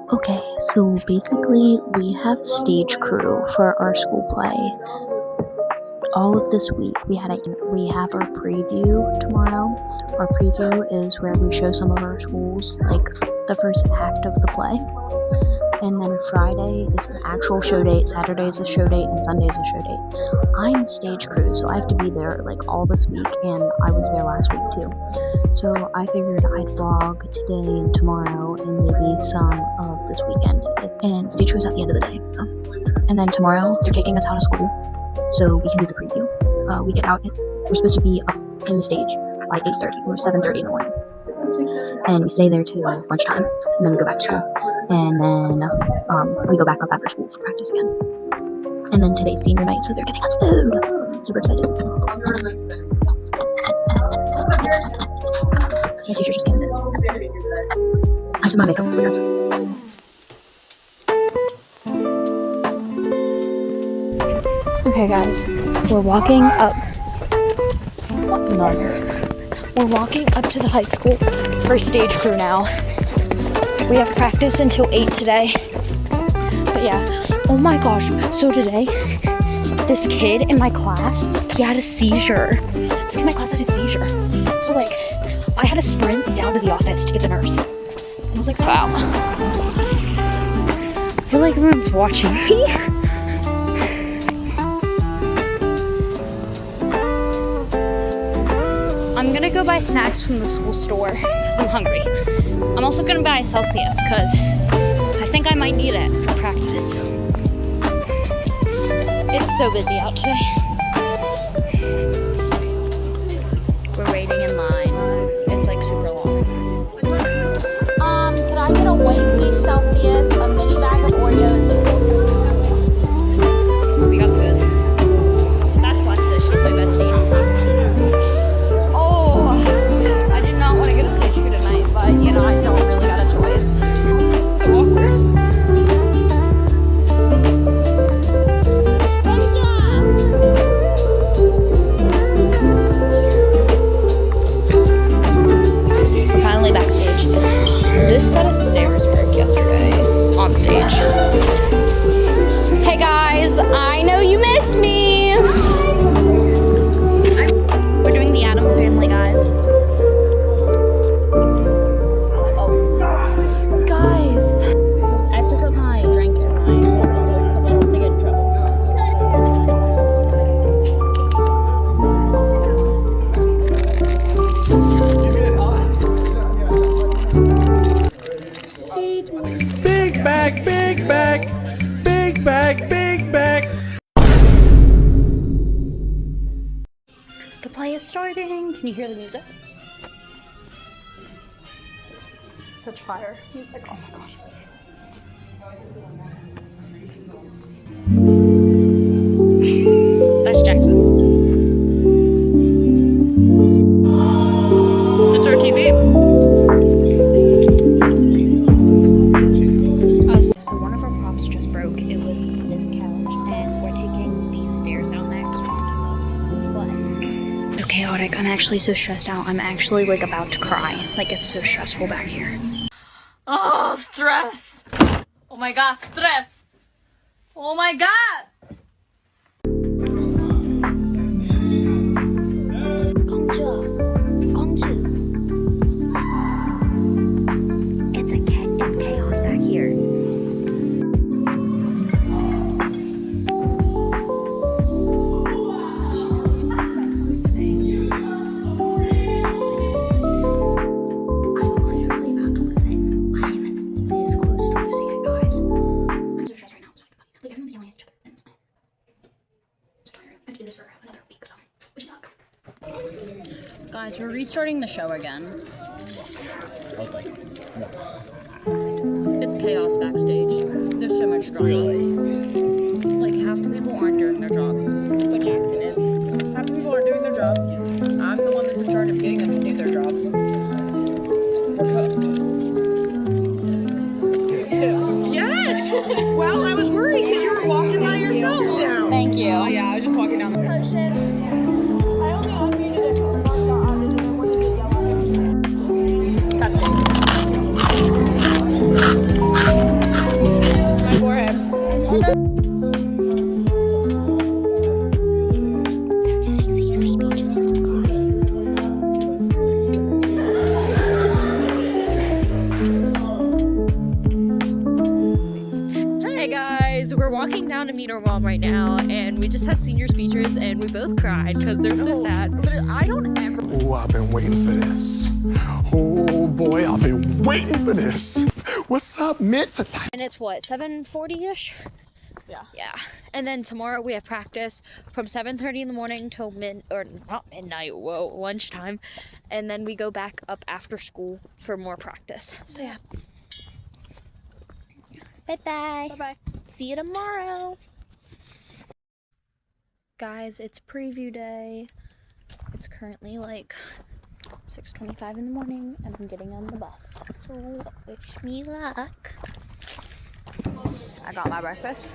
Okay, so basically we have stage crew for our school play. All of this week we have our preview tomorrow. Our preview is where we show some of our schools, like the first act of the play. And then Friday is an actual show date, Saturday is a show date, and Sunday is a show date. I'm stage crew, so I have to be there like all this week, and I was there last week too. So I figured I'd vlog today and tomorrow and maybe some of this weekend. And stage crew's at the end of the day. So. And then tomorrow they're taking us out of school so we can do the preview. We get out, we're supposed to be up in the stage by 8:30 or 7:30 in the morning. And we stay there till lunchtime, and then we go back to school. And then we go back up after school for practice again. And then today's senior night, so they're getting us food. Super excited. My teacher just came in. I did my makeup earlier. Okay guys, we're walking up. We're walking up to the high school for stage crew now. We have practice until 8 today. But yeah, oh my gosh, so today, this kid in my class, he had a seizure. This kid in my class had a seizure. So like, I had to sprint down to the office to get the nurse. I was like, wow. I feel like everyone's watching me. I'm gonna go buy snacks from the school store because I'm hungry. I'm also gonna buy Celsius because I think I might need it for practice. It's so busy out today. We're waiting in line. It's like super long. Could I get a white peach Celsius, a mini bag of Oreos, and Coke? We got food. That's Lexus. She's my bestie. You know, I don't really got a choice. This is so awkward. We're finally backstage. This set of stairs broke yesterday on stage. Hey guys, I know you missed me. We're doing the Addams Family, guys. The play is starting. Can you hear the music? Such fire music. Oh my god. That's Jackson. It's our TV. So one of our props just broke. It was this couch, and we're taking these stairs down next onto the play. So chaotic. I'm actually so stressed out. I'm actually like about to cry. Like it's so stressful back here. Oh, stress. Oh my god, stress. Oh my god. It's chaos back here. Guys, we're restarting the show again. It's chaos backstage. There's so much drama. Really? Like half the people aren't doing their jobs, but Jackson is. Half the people aren't doing their jobs. I'm the one that's in charge of getting them to do their jobs. We're cooked. You too. Yes! Well, I was worried because you were walking by yourself down. Thank you. Oh yeah, I was just walking down the road. I only unmuted it because I got audited and I wanted to yell at him. That's it. theater mom right now, and we just had senior speeches, and we both cried because they're so sad. I don't ever. Oh, I've been waiting for this. Oh boy, I've been waiting for this. What's up, Mitch? And it's what, 7:40ish? Yeah. And then tomorrow we have practice from 7:30 in the morning till not midnight, lunchtime. And then we go back up after school for more practice. So yeah. Bye-bye. Bye-bye. See you tomorrow. Guys, it's preview day. It's currently like 6:25 in the morning and I'm getting on the bus. So wish me luck. I got my breakfast.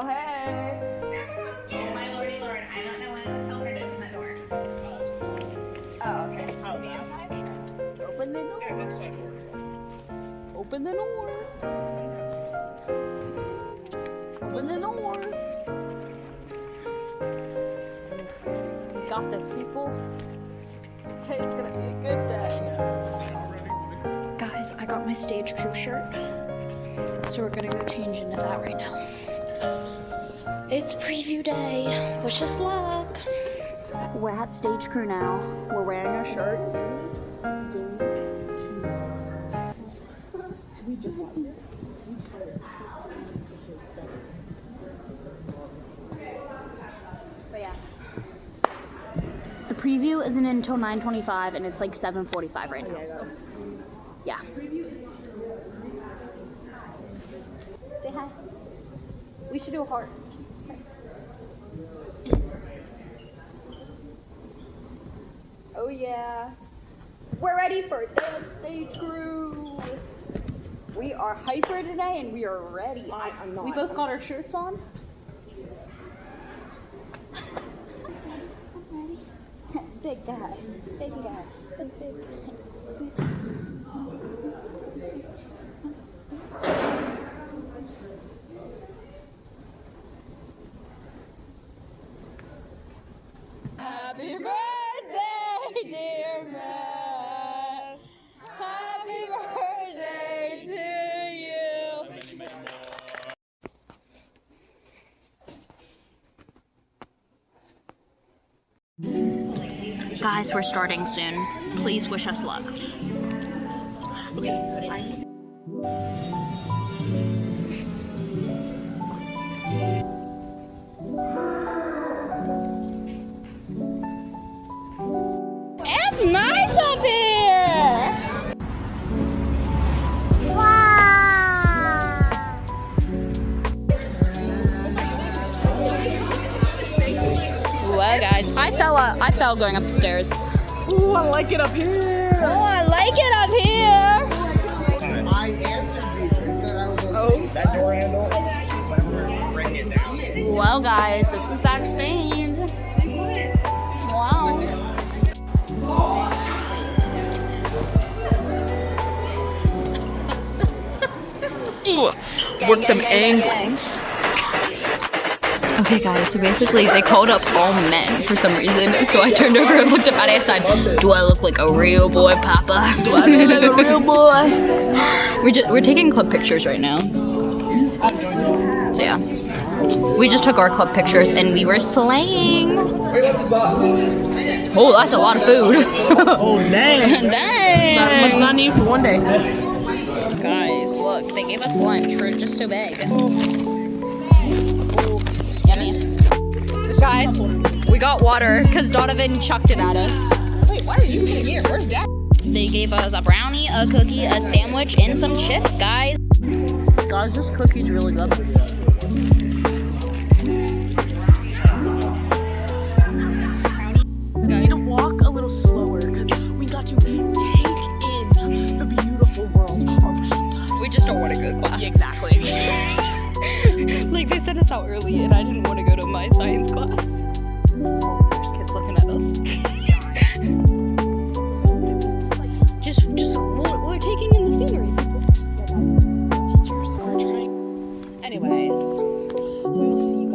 Oh hey! Oh my lordy lord, I don't know when to tell her to open the door. Oh okay. Oh, the inside? Open the door. Open the door. Open the door. We got this, people. Today's gonna be a good day. Guys, I got my stage crew shirt. So we're gonna go change into that right now. It's preview day. Wish us luck. We're at stage crew now. We're wearing our shirts. But yeah. The preview isn't until 9:25 and it's like 7:45 right now, so yeah. Say hi. We should do a heart. Oh yeah. We're ready for dance stage crew. We are hyper today and we are ready. I'm not. We both got our shirts on. Big guy. Big guy. Big guy. Happy birthday, dear Matt. Happy birthday to you. Guys, we're starting soon. Please wish us luck. It's nice up here! Well, guys, I fell going up the stairs. Ooh, I like it up here. Oh, I like it up here. I answered you and said I was on that door handle. Bring it down. Well, guys, this is backstage. Wow. Work them angles. Okay, guys, so basically they called up all men for some reason. So I turned over and looked up at it and said, do I look like a real boy, Papa? Do I look like a real boy? We're taking club pictures right now. So yeah. We just took our club pictures and we were slaying. Oh, that's a lot of food. Oh, dang. Dang. Not much not need for one day. Guys, look, they gave us lunch. We're just so big. Yummy. Guys, we got water because Donovan chucked it at us. Wait, why are you here? Where's Dad? They gave us a brownie, a cookie, a sandwich, and some chips, guys. Guys, this cookie's really good. We need to walk a little slower because we got to take in the beautiful world around us. We just don't want to go to class. Exactly. Like, they sent us out early, and I didn't want to go to my science class. Oh, there's kids looking at us. we're taking in the scenery. Teachers are trying. Anyways, We will see you